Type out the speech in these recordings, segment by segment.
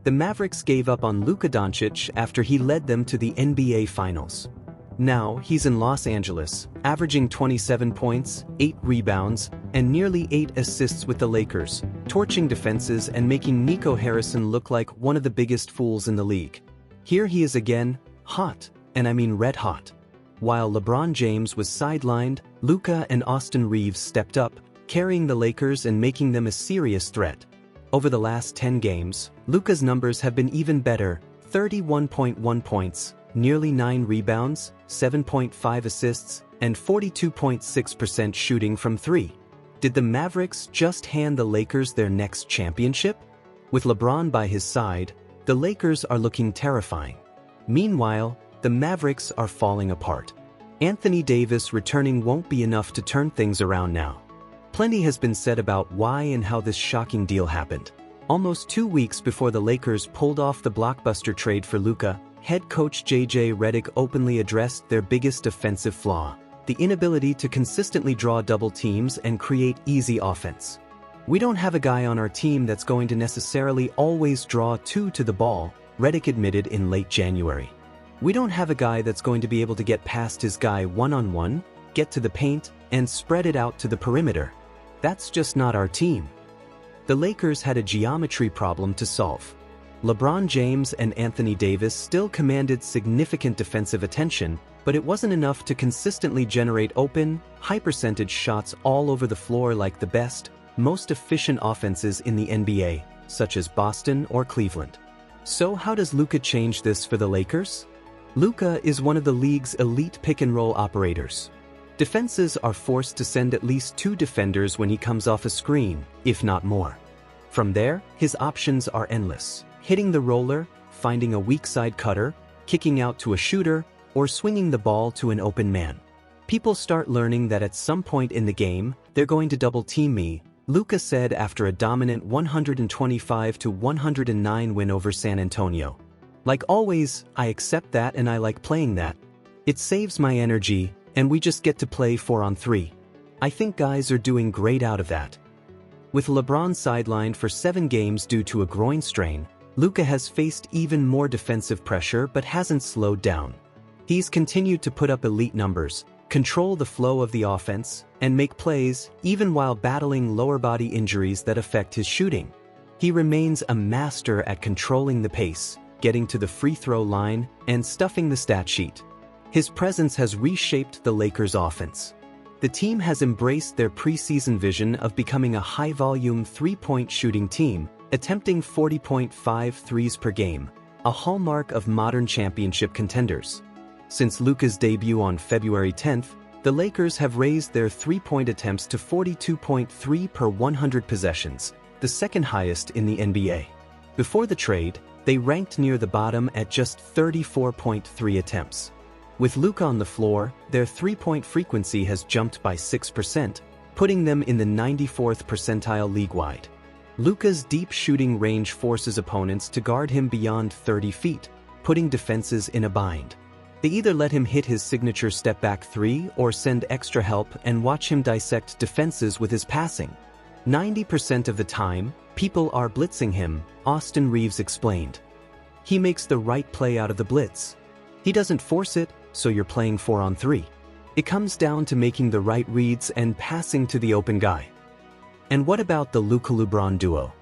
The Mavericks gave up on Luka Dončić after he led them to the NBA Finals. Now, he's in Los Angeles, averaging 27 points, 8 rebounds, and nearly 8 assists with the Lakers, torching defenses and making Nico look like one of the biggest fools in the league. Here he is again, hot, and I mean red hot. While LeBron James was sidelined, Luka and Austin Reaves stepped up, carrying the Lakers and making them a serious threat. Over the last 10 games, Luka's numbers have been even better: 31.1 points, nearly 9 rebounds, 7.5 assists, and 42.6% shooting from 3. Did the Mavericks just hand the Lakers their next championship? With LeBron by his side, the Lakers are looking terrifying. Meanwhile, the Mavericks are falling apart. Anthony Davis returning won't be enough to turn things around now. Plenty has been said about why and how this shocking deal happened. Almost 2 weeks before the Lakers pulled off the blockbuster trade for Luka, head coach J.J. Redick openly addressed their biggest offensive flaw: the inability to consistently draw double teams and create easy offense. "We don't have a guy on our team that's going to necessarily always draw two to the ball," Redick admitted in late January. "We don't have a guy that's going to be able to get past his guy one-on-one, get to the paint, and spread it out to the perimeter. That's just not our team." The Lakers had a geometry problem to solve. LeBron James and Anthony Davis still commanded significant defensive attention, but it wasn't enough to consistently generate open, high-percentage shots all over the floor like the best, most efficient offenses in the NBA, such as Boston or Cleveland. So how does Luka change this for the Lakers? Luka is one of the league's elite pick-and-roll operators. Defenses are forced to send at least 2 defenders when he comes off a screen, if not more. From there, his options are endless: hitting the roller, finding a weak side cutter, kicking out to a shooter, or swinging the ball to an open man. "People start learning that at some point in the game, they're going to double-team me," Luka said after a dominant 125-109 win over San Antonio. "Like always, I accept that and I like playing that. It saves my energy, and we just get to play 4-on-3. I think guys are doing great out of that." With LeBron sidelined for 7 games due to a groin strain, Luka has faced even more defensive pressure but hasn't slowed down. He's continued to put up elite numbers, control the flow of the offense, and make plays even while battling lower body injuries that affect his shooting. He remains a master at controlling the pace, getting to the free throw line, and stuffing the stat sheet. His presence has reshaped the Lakers' offense. The team has embraced their preseason vision of becoming a high-volume three-point shooting team, attempting 40.5 threes per game, a hallmark of modern championship contenders. Since Luka's debut on February 10th, the Lakers have raised their three-point attempts to 42.3 per 100 possessions, the second highest in the NBA. Before the trade, they ranked near the bottom at just 34.3 attempts. With Luka on the floor, their three-point frequency has jumped by 6%, putting them in the 94th percentile league-wide. Luka's deep shooting range forces opponents to guard him beyond 30 feet, putting defenses in a bind. They either let him hit his signature step-back 3 or send extra help and watch him dissect defenses with his passing. 90% of the time, people are blitzing him, Austin Reaves explained. He makes the right play out of the blitz. He doesn't force it, so you're playing 4-on-3. It comes down to making the right reads and passing to the open guy. And what about the Luka-LeBron duo?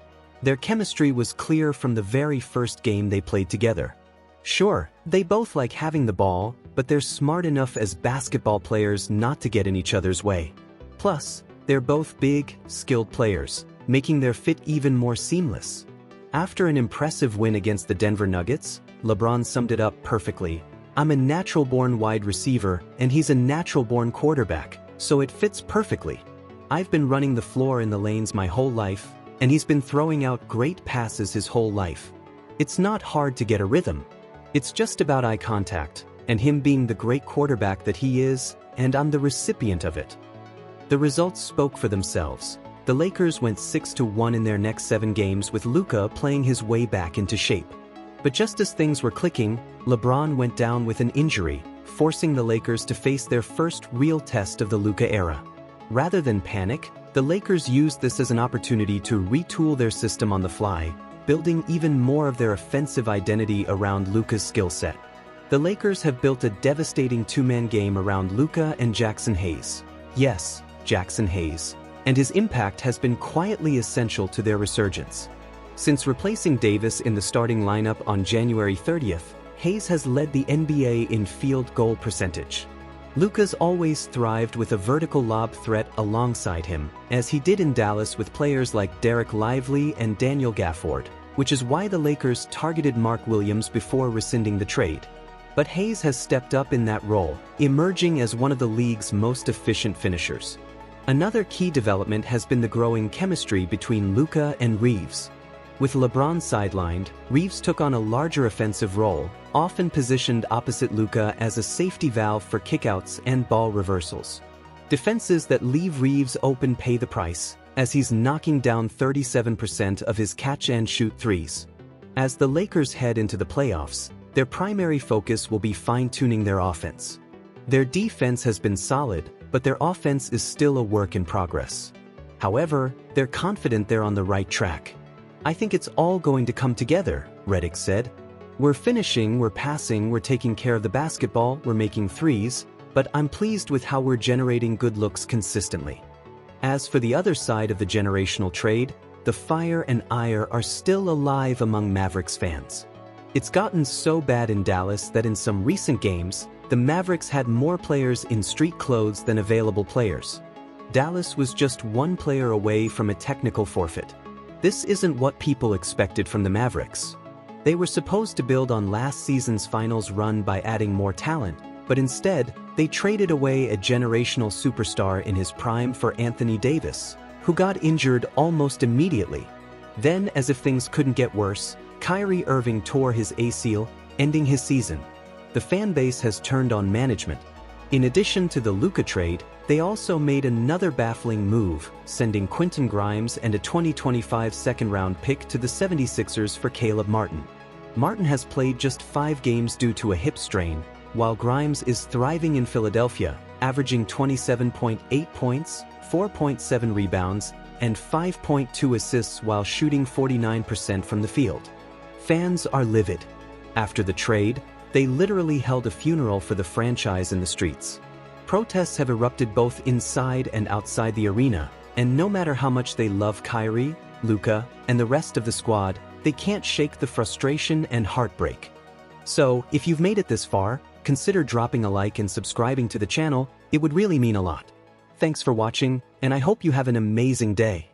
Their chemistry was clear from the very first game they played together. Sure, they both like having the ball, but they're smart enough as basketball players not to get in each other's way. Plus, they're both big, skilled players, making their fit even more seamless. After an impressive win against the Denver Nuggets, LeBron summed it up perfectly: "I'm a natural-born wide receiver, and he's a natural-born quarterback, so it fits perfectly. I've been running the floor in the lanes my whole life, and he's been throwing out great passes his whole life. It's not hard to get a rhythm. It's just about eye contact, and him being the great quarterback that he is, and I'm the recipient of it." The results spoke for themselves. The Lakers went 6-1 in their next 7 games with Luka playing his way back into shape. But just as things were clicking, LeBron went down with an injury, forcing the Lakers to face their first real test of the Luka era. Rather than panic, the Lakers used this as an opportunity to retool their system on the fly, building even more of their offensive identity around Luka's skill set. The Lakers have built a devastating two-man game around Luka and Jackson Hayes. Yes, Jackson Hayes. And his impact has been quietly essential to their resurgence. Since replacing Davis in the starting lineup on January 30th, Hayes has led the NBA in field goal percentage. Luka's always thrived with a vertical lob threat alongside him, as he did in Dallas with players like Derek Lively and Daniel Gafford, which is why the Lakers targeted Mark Williams before rescinding the trade. But Hayes has stepped up in that role, emerging as one of the league's most efficient finishers. Another key development has been the growing chemistry between Luka and Reeves. With LeBron sidelined, Reeves took on a larger offensive role, often positioned opposite Luka as a safety valve for kickouts and ball reversals. Defenses that leave Reeves open pay the price, as he's knocking down 37% of his catch-and-shoot threes. As the Lakers head into the playoffs, their primary focus will be fine-tuning their offense. Their defense has been solid, but their offense is still a work in progress. However, they're confident they're on the right track. "I think it's all going to come together," Redick said. "We're finishing, we're passing, we're taking care of the basketball, we're making threes, but I'm pleased with how we're generating good looks consistently." As for the other side of the generational trade, the fire and ire are still alive among Mavericks fans. It's gotten so bad in Dallas that in some recent games, the Mavericks had more players in street clothes than available players. Dallas was just one player away from a technical forfeit. This isn't what people expected from the Mavericks. They were supposed to build on last season's finals run by adding more talent, but instead, they traded away a generational superstar in his prime for Anthony Davis, who got injured almost immediately. Then, as if things couldn't get worse, Kyrie Irving tore his ACL, ending his season. The fan base has turned on management. In addition to the Luka trade, they also made another baffling move, sending Quentin Grimes and a 2025 second-round pick to the 76ers for Caleb Martin. Martin has played just 5 games due to a hip strain, while Grimes is thriving in Philadelphia, averaging 27.8 points, 4.7 rebounds, and 5.2 assists while shooting 49% from the field. Fans are livid. After the trade, they literally held a funeral for the franchise in the streets. Protests have erupted both inside and outside the arena, and no matter how much they love Kyrie, Luka, and the rest of the squad, they can't shake the frustration and heartbreak. So, if you've made it this far, consider dropping a like and subscribing to the channel. It would really mean a lot. Thanks for watching, and I hope you have an amazing day.